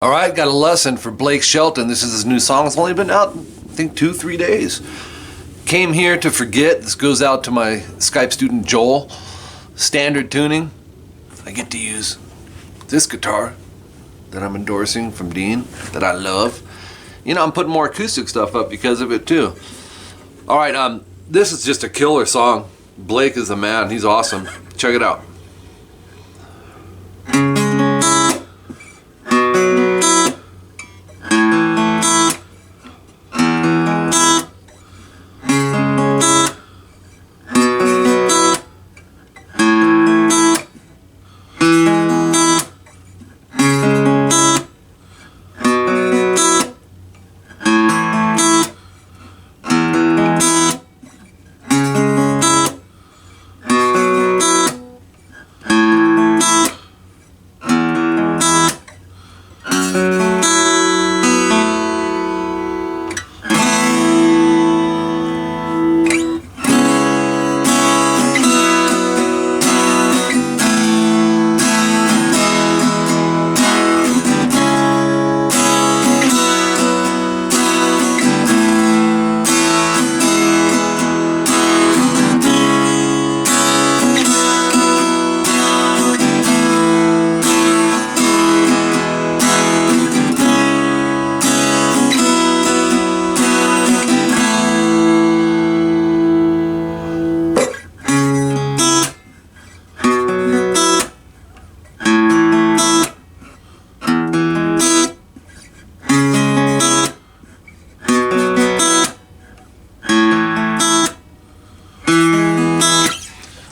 All right, got a lesson for Blake Shelton. This is his new song. It's only been out, I think, 2-3 days. Came here to forget. This goes out to my Skype student Joel. Standard tuning. I get to use this guitar that I'm endorsing from Dean, that I love. You know, I'm putting more acoustic stuff up because of it too. All right, this is just a killer song. Blake is a man. He's awesome. Check it out.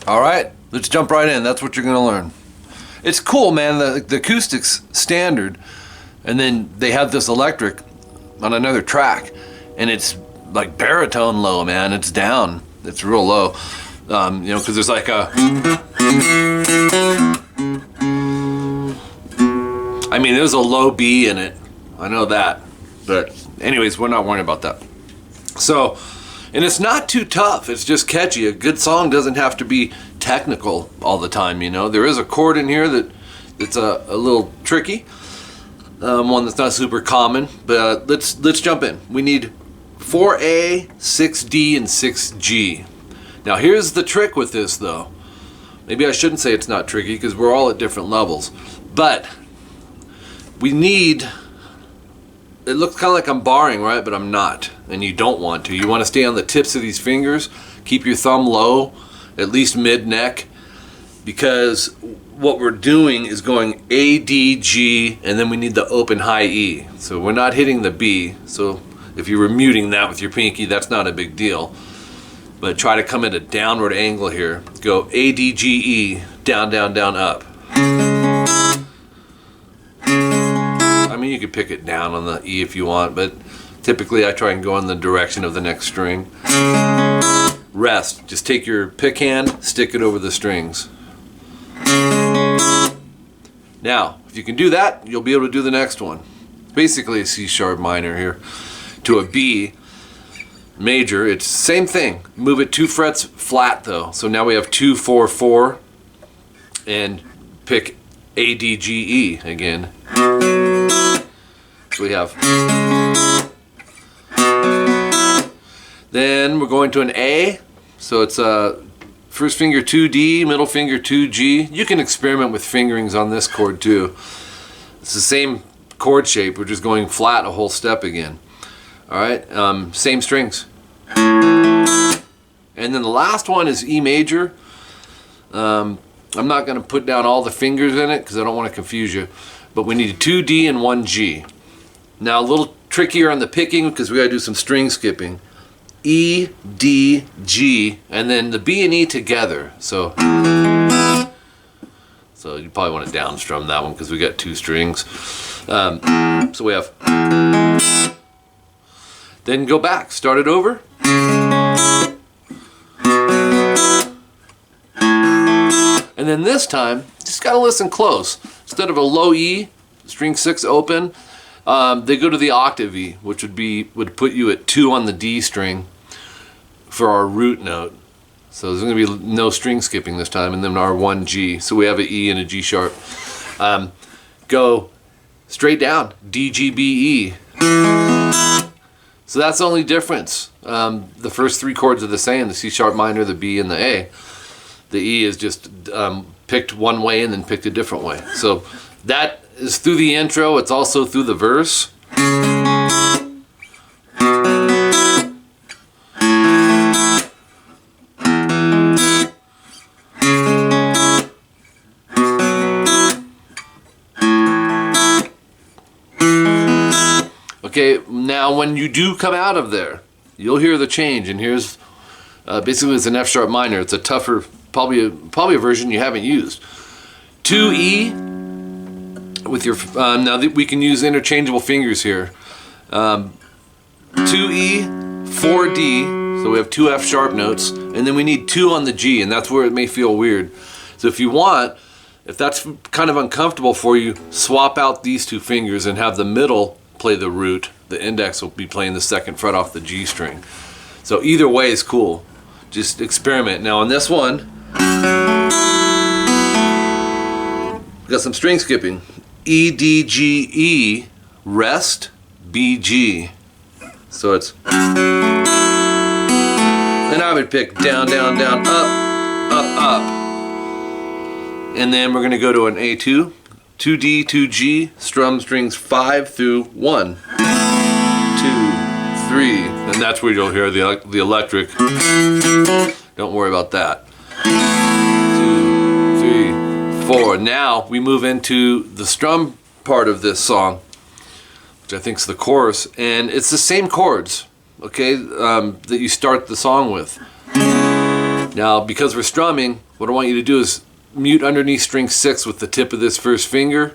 All right, let's jump right in. That's what you're gonna learn. It's cool, man. The acoustic's standard, and then they have this electric on another track, and it's like baritone low, man. It's down. It's real low. You know, because there's like a. I mean, there's a low B in it. I know that, but anyways, we're not worrying about that. So. And it's not too tough, it's just catchy. A good song doesn't have to be technical all the time, you know. There is a chord in here that's a little tricky, one that's not super common, but let's jump in. We need 4A, 6D, and 6G. Now here's the trick with this though. Maybe I shouldn't say it's not tricky because we're all at different levels, but we need, it looks kind of like I'm barring, right? But I'm not, and you don't want to. You want to stay on the tips of these fingers, keep your thumb low, at least mid-neck, because what we're doing is going A, D, G, and then we need the open high E. So we're not hitting the B, so if you were muting that with your pinky, that's not a big deal. But try to come at a downward angle here. Go A, D, G, E, down, down, down, up. I mean, you could pick it down on the E if you want, but typically I try and go in the direction of the next string. Rest. Just take your pick hand, stick it over the strings. Now, if you can do that, you'll be able to do the next one. Basically a C sharp minor here to a B major. It's the same thing. Move it 2 frets flat though. So now we have 2, 4, 4, and pick A, D, G, E again. So we have. Then we're going to an A. So it's first finger 2D, middle finger 2G. You can experiment with fingerings on this chord too. It's the same chord shape. We're just going flat a whole step again. All right, same strings. And then the last one is E major. I'm not going to put down all the fingers in it because I don't want to confuse you. But we need 2D and 1G. Now a little trickier on the picking because we got to do some string skipping. E, D, G, and then the B and E together. So you probably want to down strum that one because we got 2 strings. So we have. Then go back, start it over. And then this time, just gotta listen close. Instead of a low E, string 6 open, they go to the octave E, which would put you at 2 on the D string for our root note. So there's gonna be no string skipping this time, and then our 1 G. So we have an E and a G sharp. Go straight down, D, G, B, E. So that's the only difference. The first three chords are the same, the C sharp minor, the B, and the A. The E is just picked one way and then picked a different way. So that is through the intro. It's also through the verse. Okay, now when you do come out of there, you'll hear the change, and here's basically it's an F sharp minor. It's a tougher, probably a version you haven't used. 2E with your now that we can use interchangeable fingers here. 2E, 4D, so we have two F sharp notes, and then we need 2 on the G, and that's where it may feel weird. So if you want, if that's kind of uncomfortable for you, swap out these two fingers and have the middle play the root. The index will be playing the second fret off the G string. So either way is cool. Just experiment. Now on this one, we got some string skipping. E, D, G, E, rest, B, G. So it's, and I would pick down, down, down, up, up, up. And then we're gonna go to an A2, 2D, 2G, strum strings 5 through 1, 2, 3, and that's where you'll hear the electric. Don't worry about that. 2, 3, 4. Now we move into the strum part of this song, which I think is the chorus, and it's the same chords, okay, that you start the song with. Now, because we're strumming, what I want you to do is mute underneath string 6 with the tip of this first finger,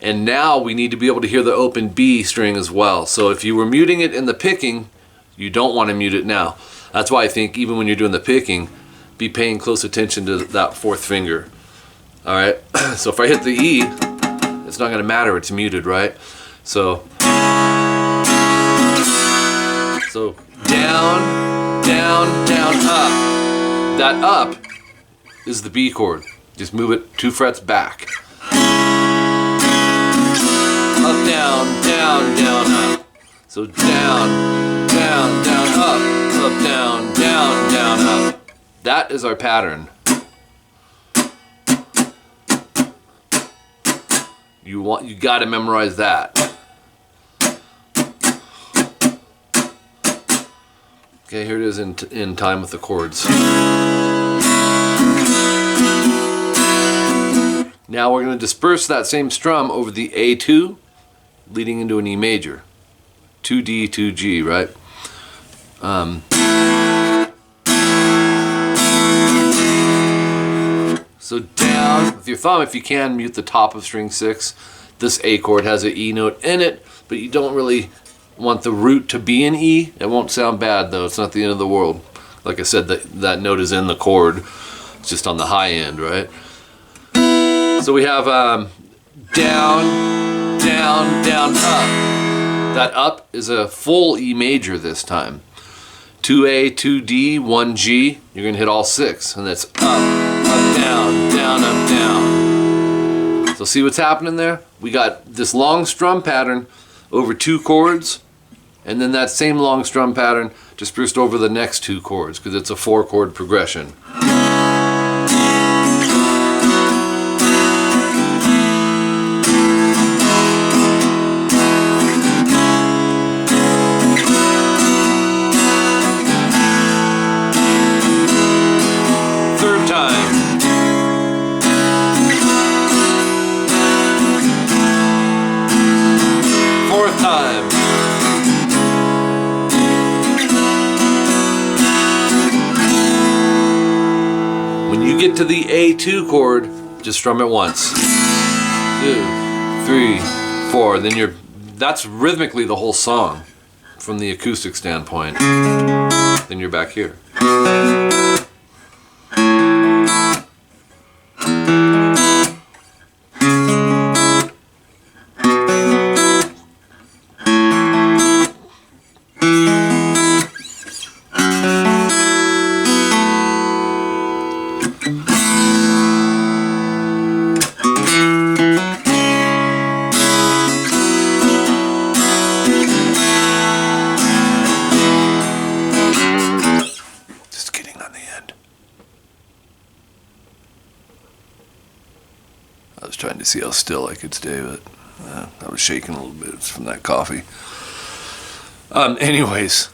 and now we need to be able to hear the open B string as well. So if you were muting it in the picking, you don't want to mute it now. That's why I think even when you're doing the picking, be paying close attention to that fourth finger. All right, so if I hit the E, it's not going to matter, it's muted, right? So down, down, down, up. That up is the B chord. Just move it 2 frets back. Up, down, down, down, up. So down, down, down, up, down, down, down, up. That is our pattern. You got to memorize that. Okay, here it is in time with the chords. Now we're going to disperse that same strum over the A2, leading into an E major. 2D, 2G, right? So down with your thumb, if you can, mute the top of string 6. This A chord has an E note in it, but you don't really want the root to be an E. It won't sound bad though, it's not the end of the world. Like I said, that note is in the chord, it's just on the high end, right? So we have down, down, down, up. That up is a full E major this time. 2A, 2D, 1G, you're going to hit all 6, and that's up, up, down, down, up, down. So see what's happening there? We got this long strum pattern over 2 chords, and then that same long strum pattern dispersed over the next 2 chords, because it's a 4-chord progression. To the A2 chord, just strum it once. 2, 3, 4. Then that's rhythmically the whole song from the acoustic standpoint. Then you're back here. to see how still I could stay, but I was shaking a little bit. It's from that coffee. Anyways,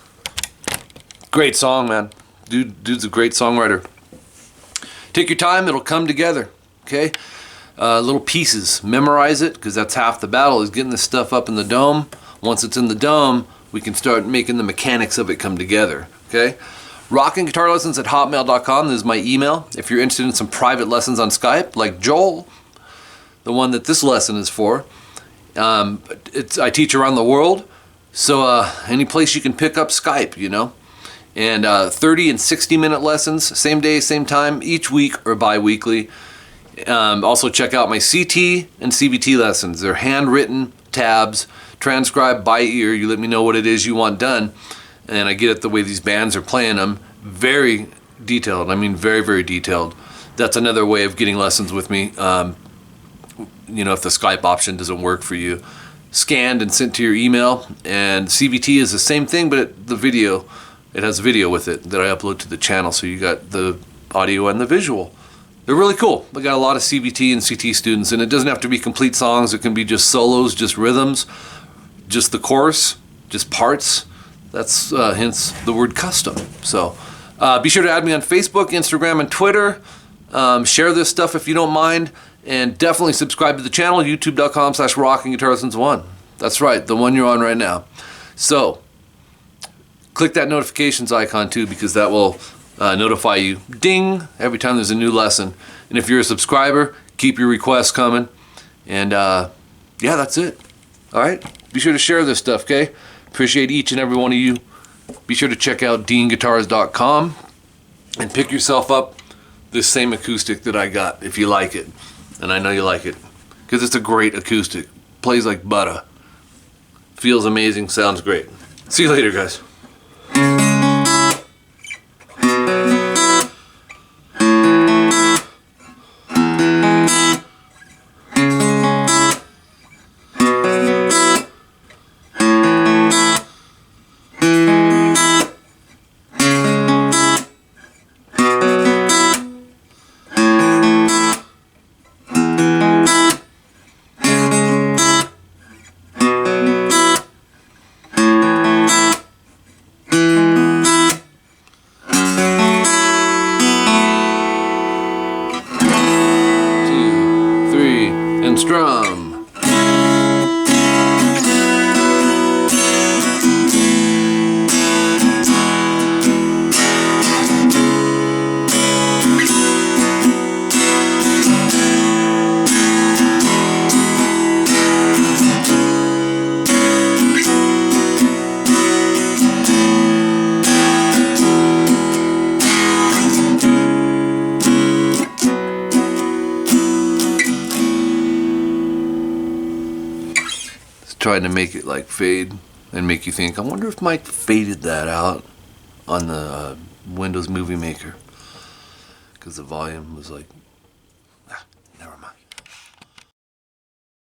great song, man. Dude's a great songwriter. Take your time, it'll come together, okay? Little pieces, memorize it, because that's half the battle, is getting this stuff up in the dome. Once it's in the dome, we can start making the mechanics of it come together, okay? rockinguitarlessons@hotmail.com, this is my email. If you're interested in some private lessons on Skype, like Joel, the one that this lesson is for, I teach around the world, so any place you can pick up Skype, you know? And 30 and 60-minute lessons, same day, same time, each week or bi-weekly. Also check out my CT and CBT lessons. They're handwritten tabs, transcribed by ear. You let me know what it is you want done, and I get it the way these bands are playing them. Very detailed. I mean, very, very detailed. That's another way of getting lessons with me. You know, if the Skype option doesn't work for you, scanned and sent to your email. And CBT is the same thing, but it has video with it that I upload to the channel, so you got the audio and the visual. They're really cool. I got a lot of CBT and CT students, and it doesn't have to be complete songs. It can be just solos, just rhythms, just the chorus, just parts. That's hence the word custom. So be sure to add me on Facebook, Instagram, and Twitter. Share this stuff if you don't mind, and definitely subscribe to the channel, youtube.com/rockinguitarlessons1. That's right, the one you're on right now. So click that notifications icon too, because that will notify you, ding, every time there's a new lesson. And if you're a subscriber, keep your requests coming. And yeah, that's it. All right, be sure to share this stuff, okay? Appreciate each and every one of you. Be sure to check out deanguitars.com and pick yourself up this same acoustic that I got if you like it. And I know you like it, because it's a great acoustic. Plays like butter. Feels amazing, sounds great. See you later, guys. Strum. Trying to make it like fade and make you think, I wonder if Mike faded that out on the Windows Movie Maker, because the volume was like